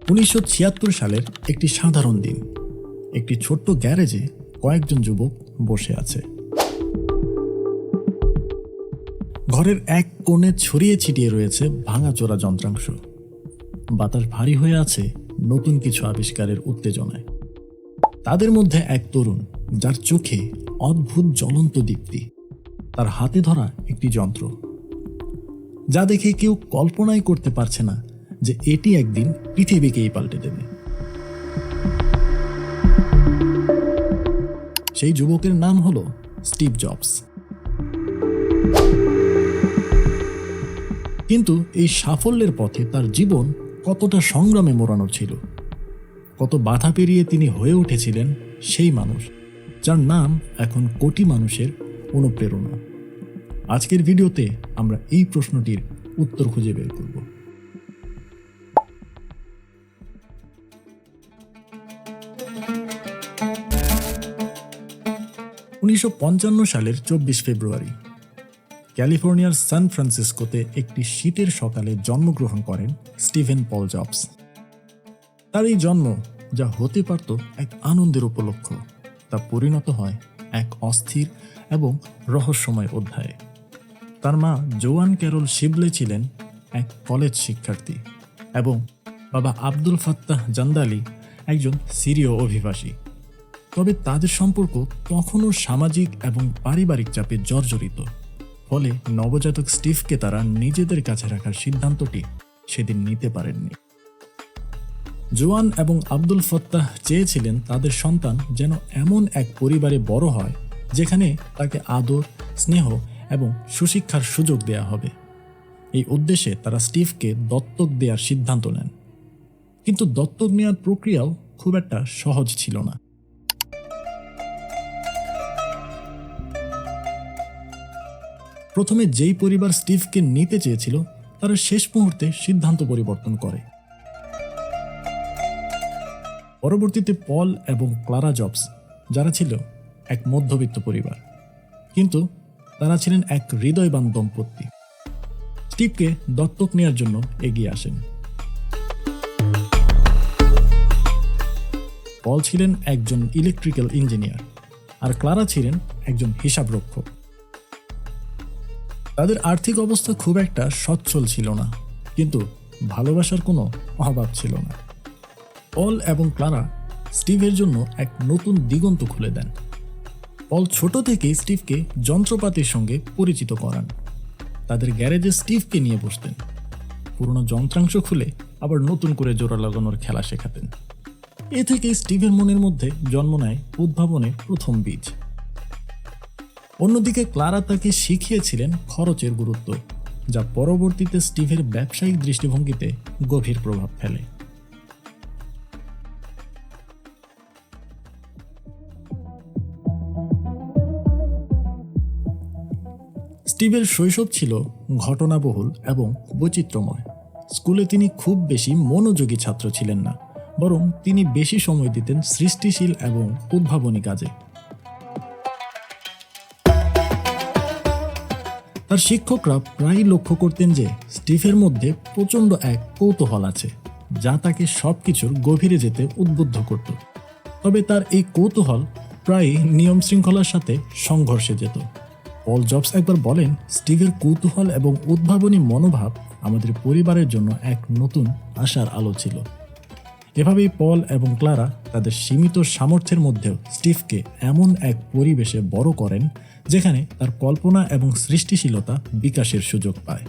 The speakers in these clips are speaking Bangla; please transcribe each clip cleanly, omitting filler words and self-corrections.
1976 সালের একটি সাধারণ দিন। একটি ছোট্ট গ্যারেজে কয়েকজন যুবক বসে আছে। ঘরের এক কোণে ছড়িয়ে ছিটিয়ে রয়েছে ভাঙাচোরা যন্ত্রাংশ। বাতাস ভারী হয়ে আছে নতুন কিছু আবিষ্কারের উত্তেজনায়। তাদের মধ্যে এক তরুণ, যার চোখে অদ্ভুত জ্বলন্ত দীপ্তি। তার হাতে ধরা একটি যন্ত্র, যা দেখে কেউ কল্পনাই করতে পারছে না যে এটি একদিন পৃথিবীকেই পাল্টে দেবে। সেই যুবকের নাম হলো স্টিভ জবস। কিন্তু এই সাফল্যের পথে তার জীবন কতটা সংগ্রামে মোড়ানো ছিল, কত বাধা পেরিয়ে তিনি হয়ে উঠেছিলেন সেই মানুষ যার নাম এখন কোটি মানুষের অনুপ্রেরণা। আজকের ভিডিওতে আমরা এই প্রশ্নটির উত্তর খুঁজে বের করব। 1955 সালের 24 ফেব্রুয়ারি ক্যালিফোর্নিয়ার সান ফ্রান্সিসকোতে একটি শীতের সকালে জন্মগ্রহণ করেন স্টিভেন পল জবস। তার এই জন্ম, যা হতে পারত এক আনন্দের উপলক্ষ, তা পরিণত হয় এক অস্থির এবং রহস্যময় অধ্যায়ে। তার মা জোয়ান ক্যারল শিবলে ছিলেন এক কলেজ শিক্ষার্থী এবং বাবা আব্দুল ফাত্তাহ জান্দালি একজন সিরীয় অভিবাসী। তবে তাদের সম্পর্ক তখনও সামাজিক এবং পারিবারিক চাপে জর্জরিত। ফলে নবজাতক স্টিভকে তারা নিজেদের কাছে রাখার সিদ্ধান্তটি সেদিন নিতে পারেননি। জোয়ান এবং আব্দুল ফাত্তাহ চেয়েছিলেন তাদের সন্তান যেন এমন এক পরিবারে বড় হয় যেখানে তাকে আদর, স্নেহ এবং সুশিক্ষার সুযোগ দেয়া হবে। এই উদ্দেশ্যে তারা স্টিভকে দত্তক দেওয়ার সিদ্ধান্ত নেন। কিন্তু দত্তক নেওয়ার প্রক্রিয়াও খুব একটা সহজ ছিল না। প্রথমে যেই পরিবার স্টিভকে নিতে চেয়েছিল, তারা শেষ মুহূর্তে সিদ্ধান্ত পরিবর্তন করে। পরবর্তীতে পল এবং ক্লারা জবস, যারা ছিল এক মধ্যবিত্ত পরিবার, কিন্তু তারা ছিলেন এক হৃদয়বান দম্পতি, স্টিভকে দত্তক নেওয়ার জন্য এগিয়ে আসেন। পল ছিলেন একজন ইলেকট্রিক্যাল ইঞ্জিনিয়ার আর ক্লারা ছিলেন একজন হিসাবরক্ষক। তাদের আর্থিক অবস্থা খুব একটা সচ্ছল ছিল না, কিন্তু ভালোবাসার কোনো অভাব ছিল না। পল এবং ক্লারা স্টিভের জন্য এক নতুন দিগন্ত খুলে দেন। পল ছোট থেকেই স্টিভকে যন্ত্রপাতির সঙ্গে পরিচিত করান। তাদের গ্যারেজে স্টিভকে নিয়ে বসতেন, পুরনো যন্ত্রাংশ খুলে আবার নতুন করে জোড়া লাগানোর খেলা শেখাতেন। এ থেকে স্টিভের মনের মধ্যে জন্ম নেয় উদ্ভাবনের প্রথম বীজ। অন্যদিকে ক্লারা তাকে শিখিয়েছিলেন খরচের গুরুত্ব, যা পরবর্তীতে স্টিভের ব্যবসায়িক দৃষ্টিভঙ্গিতে গভীর প্রভাব ফেলে। স্টিভের শৈশব ছিল ঘটনাবহুল এবং বৈচিত্র্যময়। স্কুলে তিনি খুব বেশি মনোযোগী ছাত্র ছিলেন না, বরং তিনি বেশি সময় দিতেন সৃষ্টিশীল এবং উদ্ভাবনী কাজে। তার শিক্ষকরা প্রায়ই লক্ষ্য করতেন যে স্টিভের মধ্যে প্রচণ্ড এক কৌতূহল আছে, যা তাকে সবকিছুর গভীরে যেতে উদ্বুদ্ধ করত। তবে তার এই কৌতূহল প্রায়ই নিয়ম শৃঙ্খলার সাথে সংঘর্ষে যেত। পল জবস একবার বলেন, স্টিভের কৌতূহল এবং উদ্ভাবনী মনোভাব আমাদের পরিবারের জন্য এক নতুন আশার আলো ছিল। এভাবেই পল এবং ক্লারা তাদের সীমিত সামর্থ্যের মধ্যেও স্টিভকে এমন এক পরিবেশে বড় করেন যেখানে তার কল্পনা এবং সৃষ্টিশীলতা বিকাশের সুযোগ পায়।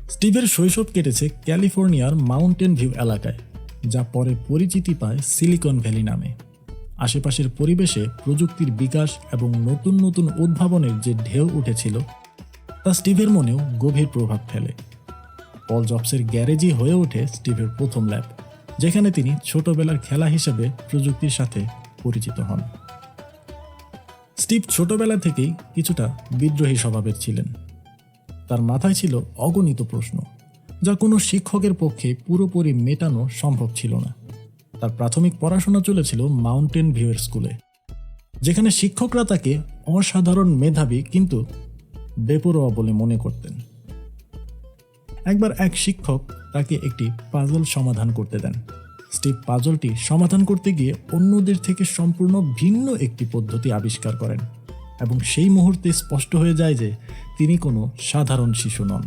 স্টিভের শৈশব কেটেছে ক্যালিফোর্নিয়ার মাউন্টেন ভিউ এলাকায়, যা পরে পরিচিতি পায় সিলিকন ভ্যালি নামে। আশেপাশের পরিবেশে প্রযুক্তির বিকাশ এবং নতুন নতুন উদ্ভাবনের যে ঢেউ উঠেছিল, তা স্টিভের মনেও গভীর প্রভাব ফেলে। পল জবসের গ্যারেজই হয়ে ওঠে স্টিভের প্রথম ল্যাব, যেখানে তিনি ছোটবেলার খেলা হিসেবে প্রযুক্তির সাথে পরিচিত হন। স্টিভ ছোটবেলা থেকেই কিছুটা বিদ্রোহী স্বভাবের ছিলেন। তার মাথায় ছিল অগণিত প্রশ্ন, যা কোনো শিক্ষকের পক্ষে পুরোপুরি মেটানো সম্ভব ছিল না। তার প্রাথমিক পড়াশোনা চলেছিল মাউন্টেন ভিউয়ের স্কুলে, যেখানে শিক্ষকরা তাকে অসাধারণ মেধাবী কিন্তু বেপরোয়া বলে মনে করতেন। একবার এক শিক্ষক তাকে একটি পাজল সমাধান করতে দেন। স্টিভ পাজলটি সমাধান করতে গিয়ে অন্যদের থেকে সম্পূর্ণ ভিন্ন একটি পদ্ধতি আবিষ্কার করেন এবং সেই মুহূর্তে স্পষ্ট হয়ে যায় যে তিনি কোনো সাধারণ শিশু নন।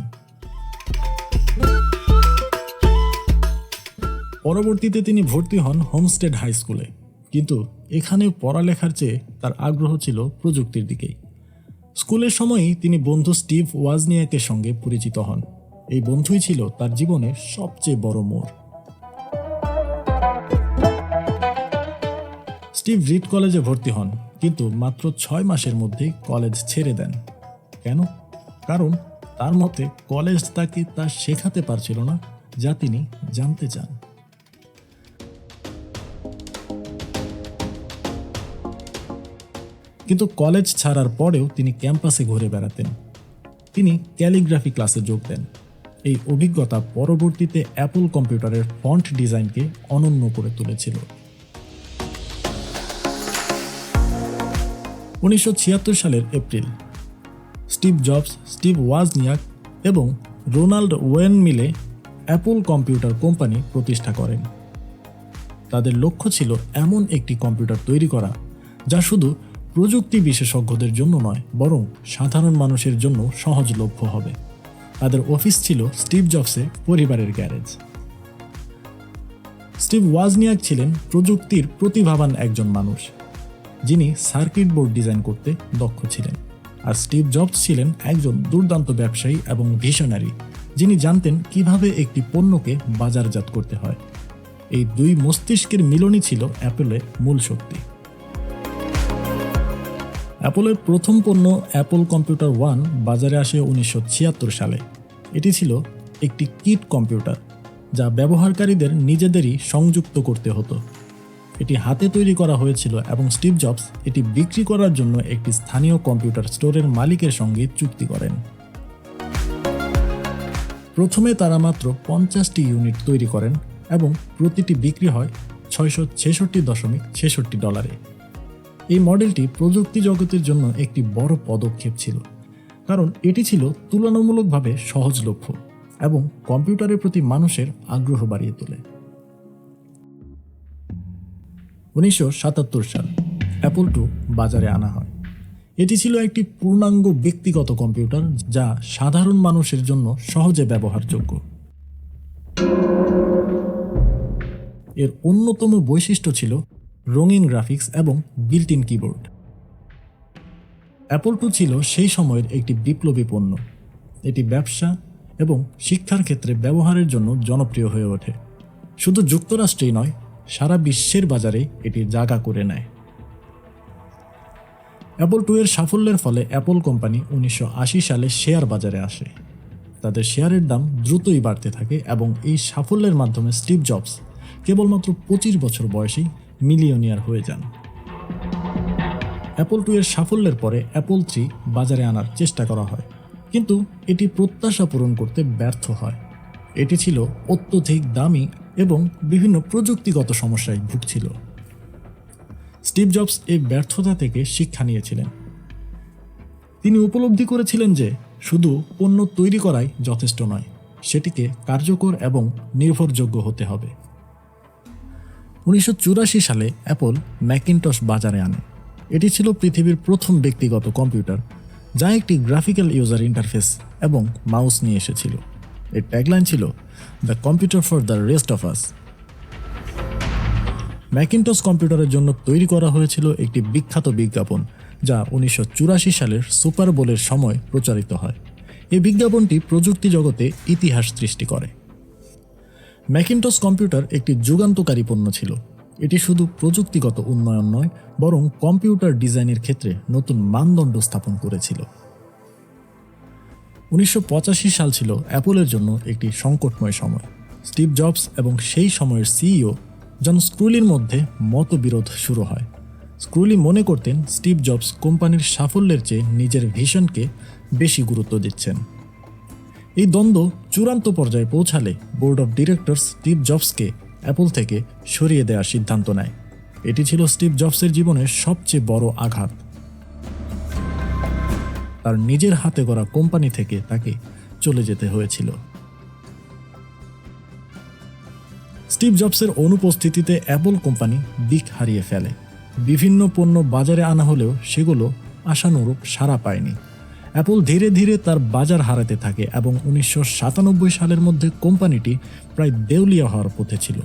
পরবর্তীতে তিনি ভর্তি হন হোমস্টেড হাই স্কুলে, কিন্তু এখানে পড়ালেখার চেয়ে তার আগ্রহ ছিল প্রযুক্তির দিকেই। স্কুলের সময়ই তিনি বন্ধু স্টিভ ওয়াজনিয়াকের সঙ্গে পরিচিত হন। এই বন্ধুই ছিল তার জীবনের সবচেয়ে বড় মোড়। স্টিভ রিড কলেজে ভর্তি হন, কিন্তু মাত্র 6 মাসের মধ্যেই কলেজ ছেড়ে দেন। কেন? কারণ তার মতে কলেজ তাকে তা শেখাতে পারছিল না যা তিনি জানতে চান। কিন্তু কলেজ ছাড়ার পরেও তিনি ক্যাম্পাসে ঘুরে বেড়াতেন। তিনি ক্যালিগ্রাফি ক্লাসে যোগ দেন। এই অভিজ্ঞতা পরবর্তীতে অ্যাপল কম্পিউটারের ফন্ট ডিজাইনকে অনন্য করে তুলেছিল। 1976 সালের এপ্রিল, স্টিভ জবস, স্টিভ ওয়াজনিয়াক এবং রোনাল্ড ওয়েন মিলে অ্যাপল কম্পিউটার কোম্পানি প্রতিষ্ঠা করেন। তাদের লক্ষ্য ছিল এমন একটি কম্পিউটার তৈরি করা যা শুধু প্রযুক্তি বিশেষজ্ঞদের জন্য নয়, বরং সাধারণ মানুষের জন্য সহজলভ্য হবে। তাদের অফিস ছিল স্টিভ জবসের পরিবারের গ্যারেজ। স্টিভ ওয়াজনিয়াক ছিলেন প্রযুক্তির প্রতিভাবান একজন মানুষ, যিনি সার্কিট বোর্ড ডিজাইন করতে দক্ষ ছিলেন, আর স্টিভ জবস ছিলেন একজন দুর্দান্ত ব্যবসায়ী এবং ভিশনারি, যিনি জানতেন কিভাবে একটি পণ্যকে বাজারজাত করতে হয়। এই দুই মস্তিষ্কের মিলনই ছিল অ্যাপলের মূল শক্তি। অ্যাপলের প্রথম পণ্য অ্যাপল কম্পিউটার 1 বাজারে আসে 1976 সালে। এটি ছিল একটি কিট কম্পিউটার যা ব্যবহারকারীদের নিজেদেরই সংযুক্ত করতে হতো। এটি হাতে তৈরি করা হয়েছিল এবং স্টিভ জবস এটি বিক্রি করার জন্য একটি স্থানীয় কম্পিউটার স্টোরের মালিকের সঙ্গে চুক্তি করেন। প্রথমে তারা মাত্র 50টি ইউনিট তৈরি করেন এবং প্রতিটি বিক্রি হয় $666.66। এই মডেলটি প্রযুক্তি জগতের জন্য একটি বড় পদক্ষেপ ছিল, কারণ এটি ছিল তুলনামূলকভাবে সহজলভ্য এবং কম্পিউটারের প্রতি মানুষের আগ্রহ বাড়িয়ে তোলে। 1977 সাল অ্যাপল II বাজারে আনা হয়। এটি ছিল একটি পূর্ণাঙ্গ ব্যক্তিগত কম্পিউটার যা সাধারণ মানুষের জন্য সহজে ব্যবহারযোগ্য। এর অন্যতম বৈশিষ্ট্য ছিল রঙিন গ্রাফিক্স এবং built in keyboard. Apple II ছিল সেই সময়ের একটি বিপ্লবী পণ্য। এটি ব্যবসা এবং শিক্ষার ক্ষেত্রে ব্যবহারের জন্য জনপ্রিয় হয়ে ওঠে। শুধু যুক্তরাষ্ট্রেই নয়, সারা বিশ্বের বাজারে এটি জায়গা করে নেয়। অ্যাপল II এর সাফল্যের ফলে অ্যাপল কোম্পানি 1980 সালে শেয়ার বাজারে আসে। তাদের শেয়ারের দাম দ্রুতই বাড়তে থাকে এবং এই সাফল্যের মাধ্যমে স্টিভ জবস কেবলমাত্র 25 বছর বয়সেই মিলিয়নিয়ার হয়ে যান। অ্যাপল II এর সাফল্যের পরে অ্যাপল III বাজারে আনার চেষ্টা করা হয়, কিন্তু এটি প্রত্যাশা পূরণ করতে ব্যর্থ হয়। এটি ছিল অত্যধিক দামি এবং বিভিন্ন প্রযুক্তিগত সমস্যায় ভুগছিল। স্টিভ জবস এই ব্যর্থতা থেকে শিক্ষা নিয়েছিলেন। তিনি উপলব্ধি করেছিলেন যে শুধু পণ্য তৈরি করাই যথেষ্ট নয়, সেটিকে কার্যকর এবং নির্ভরযোগ্য হতে হবে। 1984 সালে অ্যাপল ম্যাকিনটশ বাজারে আনে। এটি ছিল পৃথিবীর প্রথম ব্যক্তিগত কম্পিউটার যা একটি গ্রাফিক্যাল ইউজার ইন্টারফেস এবং মাউস নিয়ে এসেছিল। এর ট্যাগলাইন ছিল the computer for the rest of us. Macintosh কম্পিউটারের জন্য তৈরি করা হয়েছিল একটি বিখ্যাত বিজ্ঞাপন যা 1984 সালের সুপার বোলের সময় প্রচারিত হয়। এই বিজ্ঞাপনটি প্রযুক্তি জগতে ইতিহাস সৃষ্টি করে। ম্যাকিনটশ কম্পিউটার একটি যুগান্তকারী পণ্য ছিল। এটি শুধু প্রযুক্তিগত উন্নয়ন নয়, বরং কম্পিউটার ডিজাইনের ক্ষেত্রে নতুন মানদণ্ড স্থাপন করেছিল। 1985 সাল ছিল অ্যাপলের জন্য একটি সংকটময় সময়। স্টিভ জবস এবং সেই সময়ের সিইও জন স্ক্রুলির মধ্যে মতবিরোধ শুরু হয়। স্ক্রুলি মনে করতেন স্টিভ জবস কোম্পানির সাফল্যের চেয়ে নিজের ভিশনকে বেশি গুরুত্ব দিচ্ছেন। এই দ্বন্দ্ব চূড়ান্ত পর্যায়ে পৌঁছালে বোর্ড অব ডিরেক্টরস স্টিভ জবসকে অ্যাপল থেকে সরিয়ে দেওয়ার সিদ্ধান্ত নেয়। এটি ছিল স্টিভ জবসের জীবনের সবচেয়ে বড় আঘাত। তার নিজের হাতে গড়া কোম্পানি থেকে তাকে চলে যেতে হয়েছিল। স্টিভ জবসের অনুপস্থিতিতে অ্যাপল কোম্পানি দিক হারিয়ে ফেলে। বিভিন্ন পণ্য বাজারে আনা হলেও সেগুলো আশানুরূপ সাড়া পায়নি। অ্যাপল ধীরে ধীরে তার বাজার হারাতে থাকে এবং 1997 সালের মধ্যে কোম্পানিটি প্রায় দেউলিয়া হওয়ার পথে ছিল।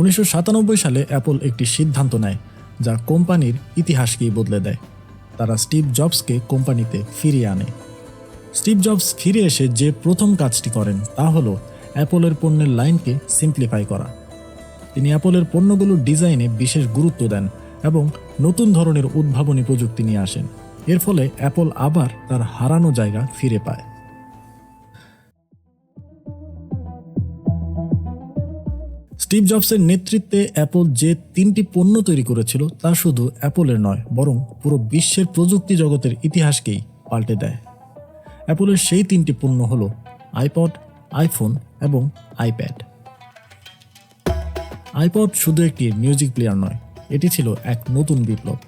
1997 সালে অ্যাপল একটি সিদ্ধান্ত নেয় যা কোম্পানির ইতিহাসকেই বদলে দেয়। তারা স্টিভ জবসকে কোম্পানিতে ফিরিয়ে আনে। স্টিভ জবস ফিরে এসে যে প্রথম কাজটি করেন তা হলো অ্যাপলের পণ্যের লাইনকে সিম্পলিফাই করা। তিনি অ্যাপলের পণ্যগুলোর ডিজাইনে বিশেষ গুরুত্ব দেন এবং নতুন ধরনের উদ্ভাবনী প্রযুক্তি নিয়ে আসেন। এর ফলে অ্যাপল আবার তার হারানো জায়গা ফিরে পায়। স্টিভ জবসের নেতৃত্বে অ্যাপল যে 3টি পণ্য তৈরি করেছিল তা শুধু অ্যাপলের নয়, বরং পুরো বিশ্বের প্রযুক্তি জগতের ইতিহাসকেই পাল্টে দেয়। অ্যাপলের সেই 3টি পণ্য হলো আইপড, আইফোন এবং আইপ্যাড। আইপড শুধু একটি মিউজিক প্লেয়ার নয়, এটি ছিল এক নতুন বিপ্লব।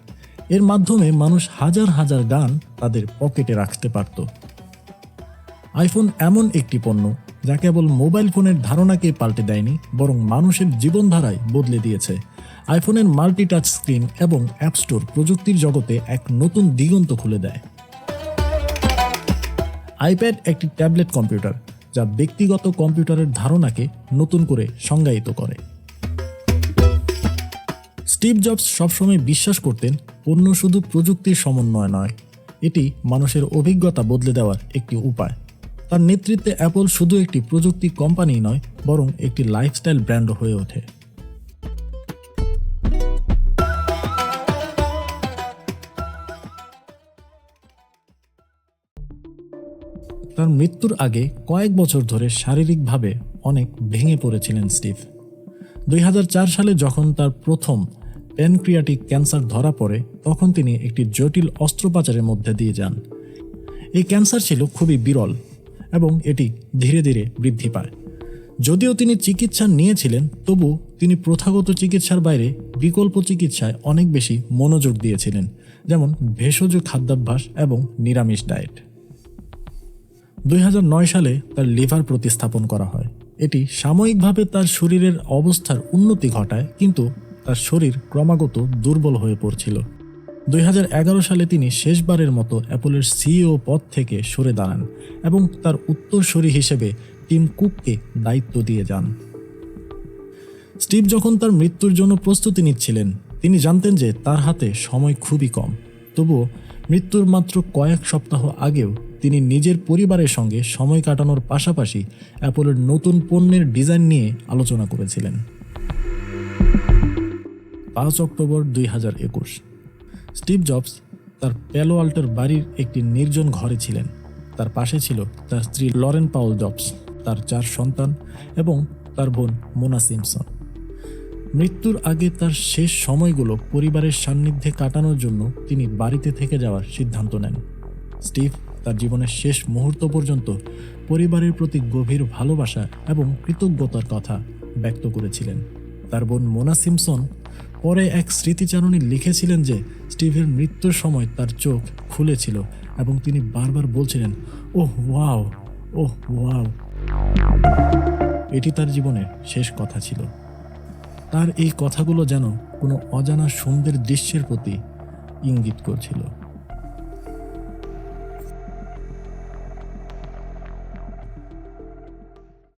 এর মাধ্যমে মানুষ হাজার হাজার গান তাদের পকেটে রাখতে পারত। আইফোন এমন একটি পণ্য যা কেবল মোবাইল ফোনের ধারণাকে পাল্টে দেয়নি, বরং মানুষের জীবনধারায় বদলে দিয়েছে। আইফোনের মাল্টি টাচ স্ক্রিন এবং অ্যাপ স্টোর প্রযুক্তির জগতে এক নতুন দিগন্ত খুলে দেয়। আইপ্যাড একটি ট্যাবলেট কম্পিউটার যা ব্যক্তিগত কম্পিউটারের ধারণাকে নতুন করে সংজ্ঞায়িত করে। স্টিভ জবস সবসময় বিশ্বাস করতেন পণ্য শুধু প্রযুক্তির সমন্বয় নয়, এটি মানুষের অভিজ্ঞতা বদলে দেওয়ার একটি উপায়। তার নেতৃত্বে অ্যাপল শুধু একটি প্রযুক্তি কোম্পানি নয়, বরং একটি লাইফস্টাইল ব্র্যান্ডও হয়ে ওঠে। তার মৃত্যুর আগে কয়েক বছর ধরে শারীরিকভাবে অনেক ভেঙে পড়েছিলেন স্টিভ। 2004 সালে যখন তার প্রথম প্যানক্রিয়াটিক ক্যান্সার ধরা পড়ে, তখন তিনি একটি জটিল অস্ত্রোপচারের মধ্যে দিয়ে যান। এই ক্যান্সার ছিল খুবই বিরল এবং এটি ধীরে ধীরে বৃদ্ধি পায়। যদিও তিনি চিকিৎসা নিয়েছিলেন, তবু তিনি প্রথাগত চিকিৎসার বাইরে বিকল্প চিকিৎসায় অনেক বেশি মনোযোগ দিয়েছিলেন, যেমন ভেষজ খাদ্যাভ্যাস এবং নিরামিষ ডায়েট। 2009 সালে তার লিভার প্রতিস্থাপন করা হয়। এটি সাময়িকভাবে তার শরীরের অবস্থার উন্নতি ঘটায়, কিন্তু তার শরীর ক্রমাগত দুর্বল হয়ে পড়ছিল। 2011 সালে তিনি শেষবারের মতো অ্যাপলের সিইও পদ থেকে সরে দাঁড়ান এবং তার উত্তরসূরি হিসেবে টিম কুককে দায়িত্ব দিয়ে যান। স্টিভ যখন তার মৃত্যুর জন্য প্রস্তুতি নিচ্ছিলেন, তিনি জানতেন যে তার হাতে সময় খুবই কম। তবুও মৃত্যুর মাত্র কয়েক সপ্তাহ আগেও তিনি নিজের পরিবারের সঙ্গে সময় কাটানোর পাশাপাশি অ্যাপলের নতুন পণ্যের ডিজাইন নিয়ে আলোচনা করেছিলেন। 5 অক্টোবর 2021 স্টিভ জবস তার প্যালো আল্টোর বাড়ির একটি নির্জন ঘরে ছিলেন। তার পাশে ছিল তার স্ত্রী লরেন পাউল জবস, তার 4 সন্তান এবং তার বোন মোনা সিম্পসন। মৃত্যুর আগে তার শেষ সময়গুলো পরিবারের সান্নিধ্যে কাটানোর জন্য তিনি বাড়িতে থেকে যাওয়ার সিদ্ধান্ত নেন। স্টিভ তার জীবনের শেষ মুহূর্ত পর্যন্ত পরিবারের প্রতি গভীর ভালোবাসা এবং কৃতজ্ঞতার কথা ব্যক্ত করেছিলেন। তার বোন মোনা সিম্পসন পরে এক স্মৃতিচারণে লিখেছিলেন যে স্টিভের মৃত্যুর সময় তার চোখ খুলেছিল এবং তিনি বারবার বলছিলেন, ওহ ওয়াও, ওহ ওয়াও। এটি তার জীবনের শেষ কথা ছিল। তার এই কথাগুলো যেন কোনো অজানা সুন্দর দৃশ্যের প্রতি ইঙ্গিত করছিল।